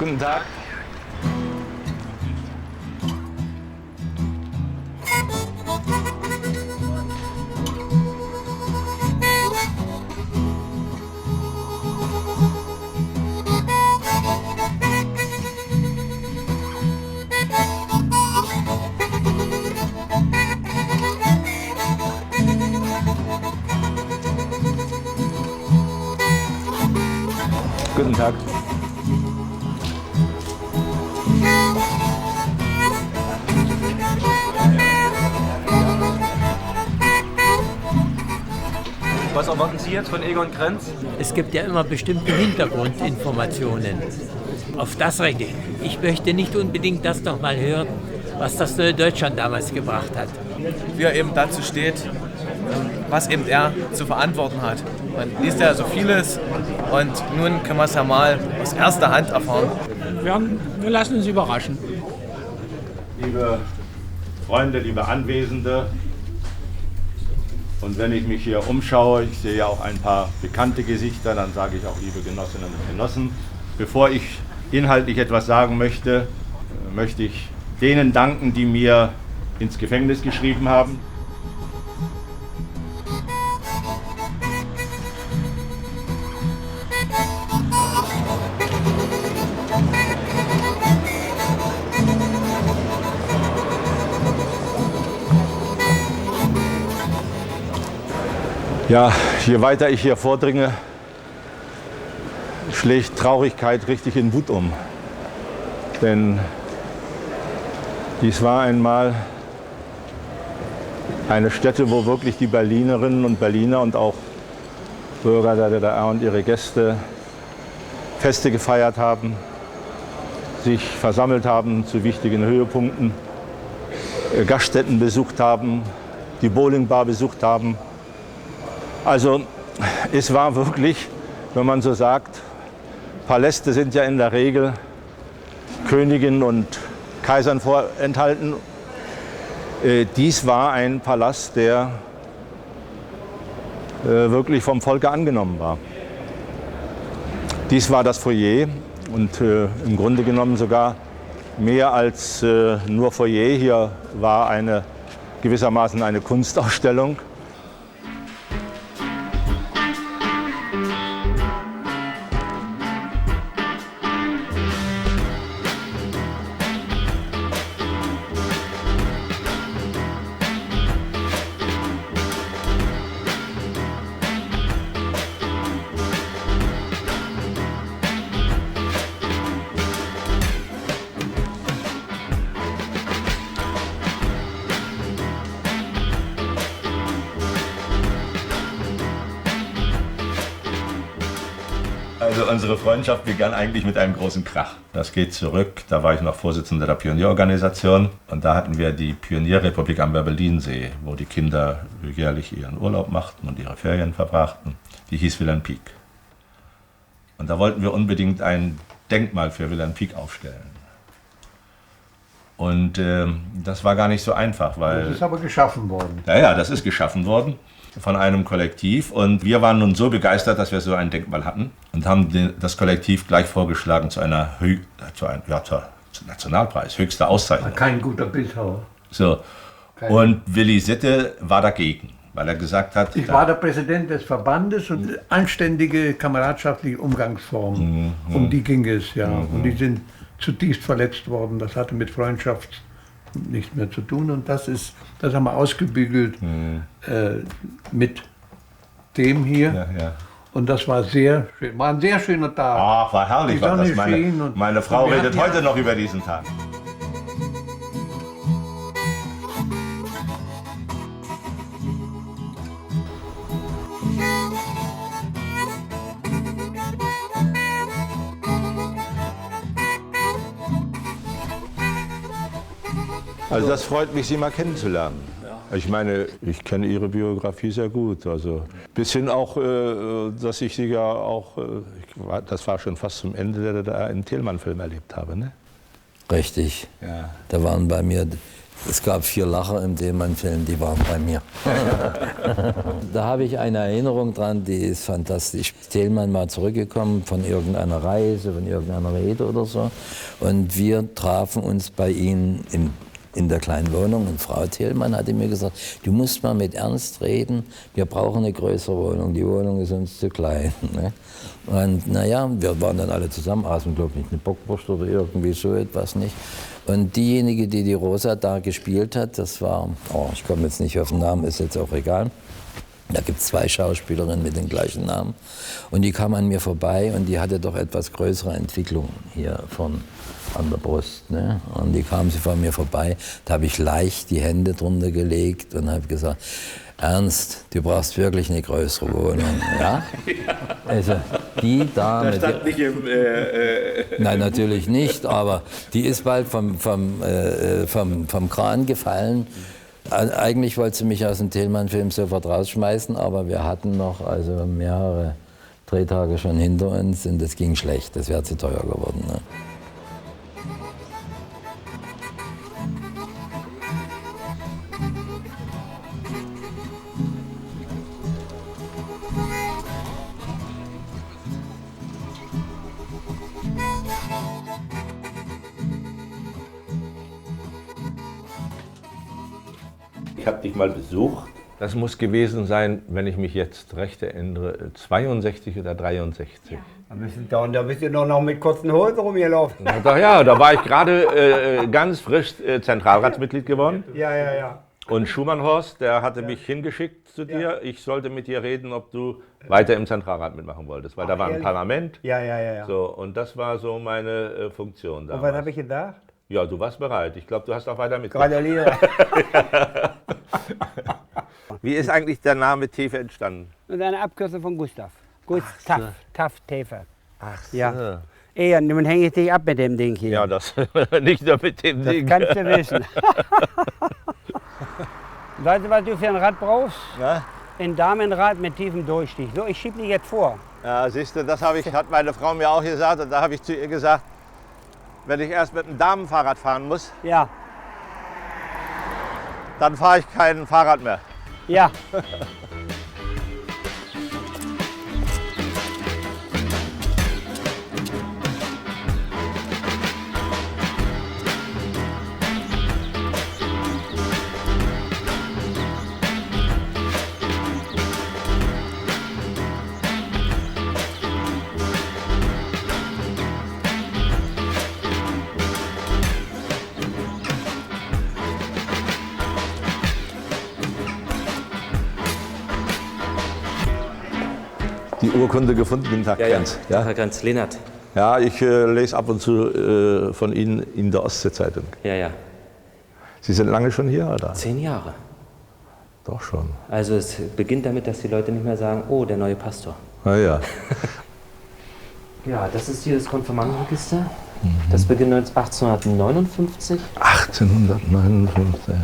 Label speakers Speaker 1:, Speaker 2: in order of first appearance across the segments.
Speaker 1: Guten Tag. Guten Tag.
Speaker 2: Was erwarten Sie jetzt von Egon Krenz?
Speaker 3: Es gibt ja immer bestimmte Hintergrundinformationen. Auf das Recht. Ich möchte nicht unbedingt das noch mal hören, was das neue Deutschland damals gebracht hat.
Speaker 4: Wie er eben dazu steht, was eben er zu verantworten hat. Man liest ja so vieles und nun können wir es ja mal aus erster Hand erfahren.
Speaker 3: Wir lassen uns überraschen.
Speaker 5: Liebe Freunde, liebe Anwesende, und wenn ich mich hier umschaue, ich sehe ja auch ein paar bekannte Gesichter, dann sage ich auch liebe Genossinnen und Genossen. Bevor ich inhaltlich etwas sagen möchte, möchte ich denen danken, die mir ins Gefängnis geschrieben haben. Ja, je weiter ich hier vordringe, schlägt Traurigkeit richtig in Wut um. Denn dies war einmal eine Stätte, wo wirklich die Berlinerinnen und Berliner und auch Bürger der DDR und ihre Gäste Feste gefeiert haben, sich versammelt haben zu wichtigen Höhepunkten, Gaststätten besucht haben, die Bowlingbar besucht haben. Also es war wirklich, wenn man so sagt, Paläste sind ja in der Regel Königinnen und Kaisern vorenthalten. Dies war ein Palast, der wirklich vom Volke angenommen war. Dies war das Foyer und im Grunde genommen sogar mehr als nur Foyer. Hier war gewissermaßen eine Kunstausstellung. Also unsere Freundschaft begann eigentlich mit einem großen Krach. Das geht zurück, da war ich noch Vorsitzender der Pionierorganisation und da hatten wir die Pionierrepublik am Werbellinsee, wo die Kinder jährlich ihren Urlaub machten und ihre Ferien verbrachten. Die hieß Wilhelm Pieck. Und da wollten wir unbedingt ein Denkmal für Wilhelm Pieck aufstellen. Und das war gar nicht so einfach, weil...
Speaker 6: Das ist aber geschaffen worden.
Speaker 5: Ja, das ist geschaffen worden von einem Kollektiv und wir waren nun so begeistert, dass wir so ein Denkmal hatten und haben das Kollektiv gleich vorgeschlagen zu einem Nationalpreis, höchste Auszeichnung.
Speaker 6: Kein guter Bildhauer.
Speaker 5: So. Und Willi Sitte war dagegen, weil er gesagt hat...
Speaker 6: Ich war der Präsident des Verbandes und anständige kameradschaftliche Umgangsformen, um die ging es, ja. Und die sind zutiefst verletzt worden. Das hatte mit Freundschaft nichts mehr zu tun und das haben wir ausgebügelt mit dem hier.
Speaker 5: Ja, ja.
Speaker 6: Und das war sehr schön, war ein sehr schöner Tag.
Speaker 5: Ach, war herrlich.
Speaker 6: Die Sonne
Speaker 5: War das.
Speaker 6: schien und
Speaker 5: meine Frau
Speaker 6: wir
Speaker 5: redet
Speaker 6: hatten
Speaker 5: heute noch über diesen Tag. Also das freut mich, Sie mal kennenzulernen. Ich meine, ich kenne Ihre Biografie sehr gut. Also bis hin auch, dass ich Sie ja auch, das war schon fast zum Ende der DDR, einen Thälmann-Film erlebt habe, ne?
Speaker 7: Richtig.
Speaker 5: Ja.
Speaker 7: Da waren bei mir Es gab 4 Lacher im Thälmann-Film, die waren bei mir. Da habe ich eine Erinnerung dran, die ist fantastisch. Thälmann war zurückgekommen von irgendeiner Reise, von irgendeiner Rede oder so. Und wir trafen uns bei ihm in der kleinen Wohnung. Und Frau Thälmann hatte mir gesagt, du musst mal mit Ernst reden, wir brauchen eine größere Wohnung, die Wohnung ist uns zu klein. Ne? Und naja, wir waren dann alle zusammen, aßen, glaube ich, eine Bockwurst oder irgendwie so etwas nicht. Und diejenige, die die Rosa da gespielt hat, das war, ich komme jetzt nicht auf den Namen, ist jetzt auch egal. Da gibt es 2 Schauspielerinnen mit den gleichen Namen. Und die kam an mir vorbei und die hatte doch etwas größere Entwicklung hier an der Brust. Ne? Und die kam sie von mir vorbei. Da habe ich leicht die Hände drunter gelegt und habe gesagt, Ernst, du brauchst wirklich eine größere Wohnung. Ja? Also die Dame...
Speaker 2: Das stand nicht im...
Speaker 7: Nein, natürlich nicht, aber die ist bald vom Kran gefallen. Eigentlich wollte sie mich aus dem Thälmann-Film sofort rausschmeißen, aber wir hatten noch also mehrere Drehtage schon hinter uns und das ging schlecht. Das wäre zu teuer geworden. Ne?
Speaker 5: Ich habe dich mal besucht. Das muss gewesen sein, wenn ich mich jetzt recht erinnere, 62 oder 63.
Speaker 8: Da bist du noch mit kurzen Hosen rumgelaufen.
Speaker 5: Na doch, ja, da war ich gerade ganz frisch Zentralratsmitglied geworden.
Speaker 8: Ja.
Speaker 5: Und Schumannhorst, der hatte mich hingeschickt zu dir. Ich sollte mit dir reden, ob du weiter im Zentralrat mitmachen wolltest, weil da war ein Parlament.
Speaker 8: Ja.
Speaker 5: So, und das war so meine Funktion da.
Speaker 8: Und was habe ich gedacht?
Speaker 5: Ja, du warst bereit. Ich glaube, du hast auch weiter mitgemacht.
Speaker 8: Gratuliere.
Speaker 5: Wie ist eigentlich der Name Tefe entstanden?
Speaker 8: Und eine Abkürzung von Gustav. Gustav Tefe.
Speaker 5: Ach so.
Speaker 8: Ja. Ey, und nun hänge ich dich ab mit dem Ding hier.
Speaker 5: Ja, das nicht nur mit dem
Speaker 8: Das
Speaker 5: Ding.
Speaker 8: kannst du wissen. Weißt du, was du für ein Rad brauchst?
Speaker 5: Ja?
Speaker 8: Ein Damenrad mit tiefem Durchstich. So, ich schieb dich jetzt vor.
Speaker 5: Ja, siehst du, das hat meine Frau mir auch gesagt. Und da habe ich zu ihr gesagt, wenn ich erst mit einem Damenfahrrad fahren muss,
Speaker 8: Ja,
Speaker 5: dann fahre ich kein Fahrrad mehr.
Speaker 8: ja.
Speaker 5: Die Urkunde gefunden, guten Tag, Grenz.
Speaker 9: Ja, Herr Grenz, Lennart.
Speaker 5: Ja, ich lese ab und zu von Ihnen in der Ostsee-Zeitung.
Speaker 9: Ja.
Speaker 5: Sie sind lange schon hier, oder?
Speaker 9: 10 Jahre.
Speaker 5: Doch schon.
Speaker 9: Also es beginnt damit, dass die Leute nicht mehr sagen, oh, der neue Pastor.
Speaker 5: Na ja.
Speaker 9: Ja, das ist hier das Konfirmandenregister. Das beginnt 1859.
Speaker 5: 1859, ja.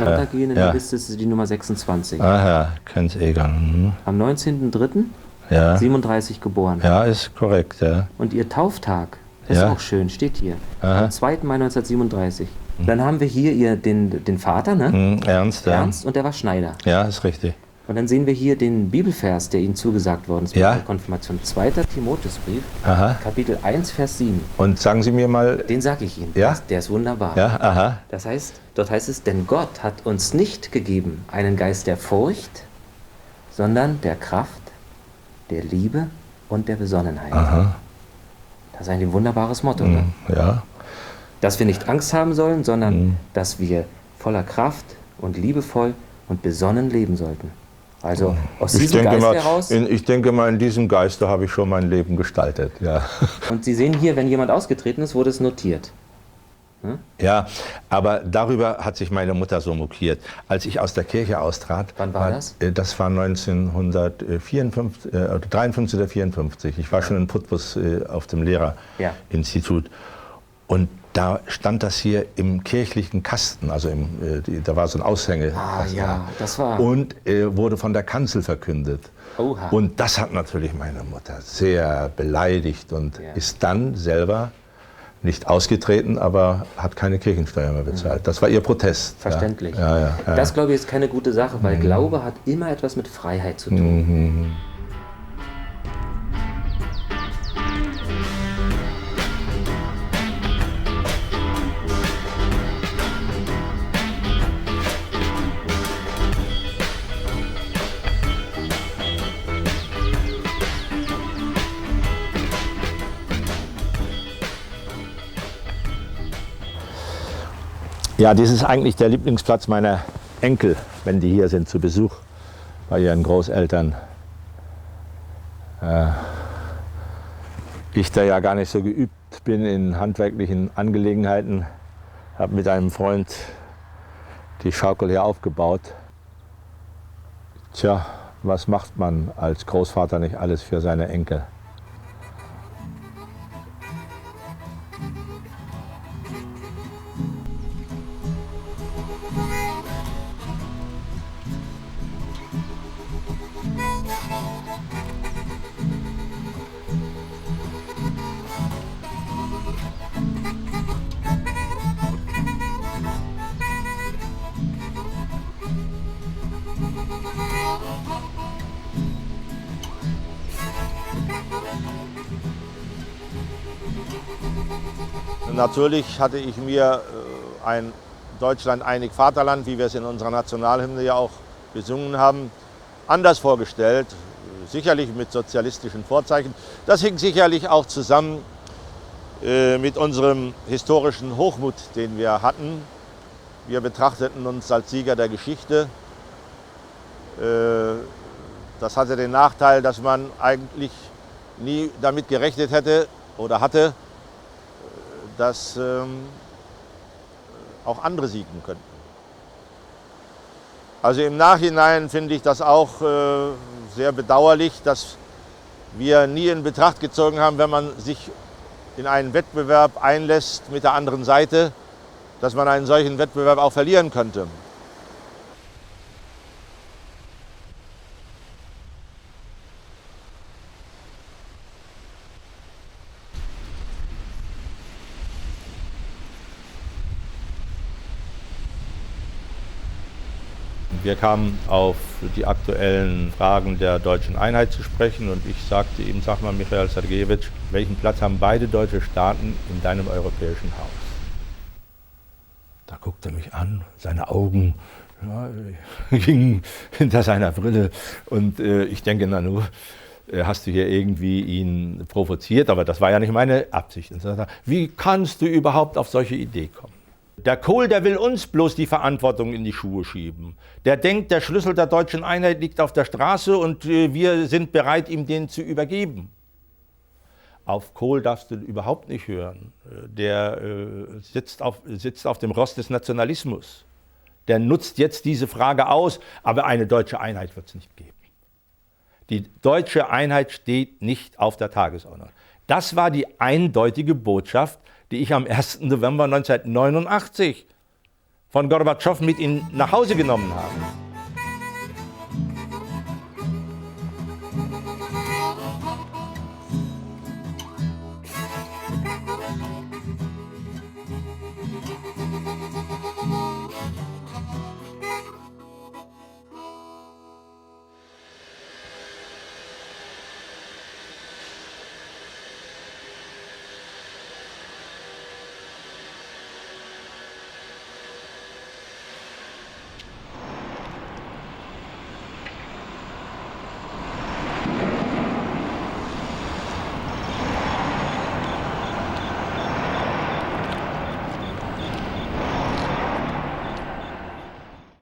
Speaker 9: Weitergehen in
Speaker 5: Ja.
Speaker 9: der Liste ist die Nummer 26.
Speaker 5: Aha, Krenz-Egern.
Speaker 9: Am 19.03.
Speaker 5: Ja.
Speaker 9: 37 geboren.
Speaker 5: Ja, ist korrekt, ja.
Speaker 9: Und ihr Tauftag ist
Speaker 5: Ja.
Speaker 9: auch schön, steht hier.
Speaker 5: Aha.
Speaker 9: Am 2. Mai 1937. Dann haben wir hier den Vater, ne?
Speaker 5: Ernst, ja.
Speaker 9: Ernst, und der war Schneider.
Speaker 5: Ja, ist richtig.
Speaker 9: Und dann sehen wir hier den Bibelvers, der Ihnen zugesagt worden ist
Speaker 5: Ja.
Speaker 9: mit der Konfirmation. 2. Timotheusbrief,
Speaker 5: Aha.
Speaker 9: Kapitel 1, Vers 7.
Speaker 5: Und sagen Sie mir mal,
Speaker 9: Den sage ich Ihnen.
Speaker 5: Ja?
Speaker 9: Der ist wunderbar.
Speaker 5: ja, aha.
Speaker 9: Das heißt, dort heißt es, denn Gott hat uns nicht gegeben einen Geist der Furcht, sondern der Kraft, der Liebe und der Besonnenheit.
Speaker 5: Aha.
Speaker 9: Das ist ein wunderbares Motto. Ne?
Speaker 5: Ja.
Speaker 9: Dass wir nicht Angst haben sollen, sondern dass wir voller Kraft und liebevoll und besonnen leben sollten. Also aus diesem Geist heraus.
Speaker 5: Ich denke mal, in diesem Geiste habe ich schon mein Leben gestaltet, ja.
Speaker 9: Und Sie sehen hier, wenn jemand ausgetreten ist, wurde es notiert.
Speaker 5: Ja, aber darüber hat sich meine Mutter so mokiert. Als ich aus der Kirche austrat.
Speaker 9: Wann war das?
Speaker 5: Das war 1953 oder 54. Ich war schon in Putbus auf dem Lehrerinstitut. Und da stand das hier im kirchlichen Kasten, also da war so ein Aushänge.
Speaker 9: Ah ja, das war.
Speaker 5: Und wurde von der Kanzel verkündet.
Speaker 9: Oha.
Speaker 5: Und das hat natürlich meine Mutter sehr beleidigt und ist dann selber nicht ausgetreten, aber hat keine Kirchensteuer mehr bezahlt. Das war ihr Protest.
Speaker 9: Verständlich.
Speaker 5: Ja.
Speaker 9: Das, glaube ich, ist keine gute Sache, weil Glaube hat immer etwas mit Freiheit zu tun.
Speaker 5: Ja, das ist eigentlich der Lieblingsplatz meiner Enkel, wenn die hier sind zu Besuch bei ihren Großeltern. Ich, der ja gar nicht so geübt bin in handwerklichen Angelegenheiten, habe mit einem Freund die Schaukel hier aufgebaut. Tja, was macht man als Großvater nicht alles für seine Enkel? Natürlich hatte ich mir ein Deutschland einig Vaterland, wie wir es in unserer Nationalhymne ja auch besungen haben, anders vorgestellt. Sicherlich mit sozialistischen Vorzeichen. Das hing sicherlich auch zusammen mit unserem historischen Hochmut, den wir hatten. Wir betrachteten uns als Sieger der Geschichte. Das hatte den Nachteil, dass man eigentlich nie damit gerechnet hätte oder hatte, dass auch andere siegen könnten. Also im Nachhinein finde ich das auch sehr bedauerlich, dass wir nie in Betracht gezogen haben, wenn man sich in einen Wettbewerb einlässt mit der anderen Seite, dass man einen solchen Wettbewerb auch verlieren könnte. Wir kamen auf die aktuellen Fragen der deutschen Einheit zu sprechen und ich sagte ihm, sag mal Michail Sergejewitsch, welchen Platz haben beide deutsche Staaten in deinem europäischen Haus? Da guckte er mich an, seine Augen gingen hinter seiner Brille und ich denke, na nu, hast du hier irgendwie ihn provoziert, aber das war ja nicht meine Absicht. Und so sagte er, wie kannst du überhaupt auf solche Idee kommen? Der Kohl, der will uns bloß die Verantwortung in die Schuhe schieben. Der denkt, der Schlüssel der deutschen Einheit liegt auf der Straße und wir sind bereit, ihm den zu übergeben. Auf Kohl darfst du überhaupt nicht hören. Der sitzt auf dem Ross des Nationalismus. Der nutzt jetzt diese Frage aus, aber eine deutsche Einheit wird es nicht geben. Die deutsche Einheit steht nicht auf der Tagesordnung. Das war die eindeutige Botschaft, die ich am 1. November 1989 von Gorbatschow mit nach Hause genommen habe.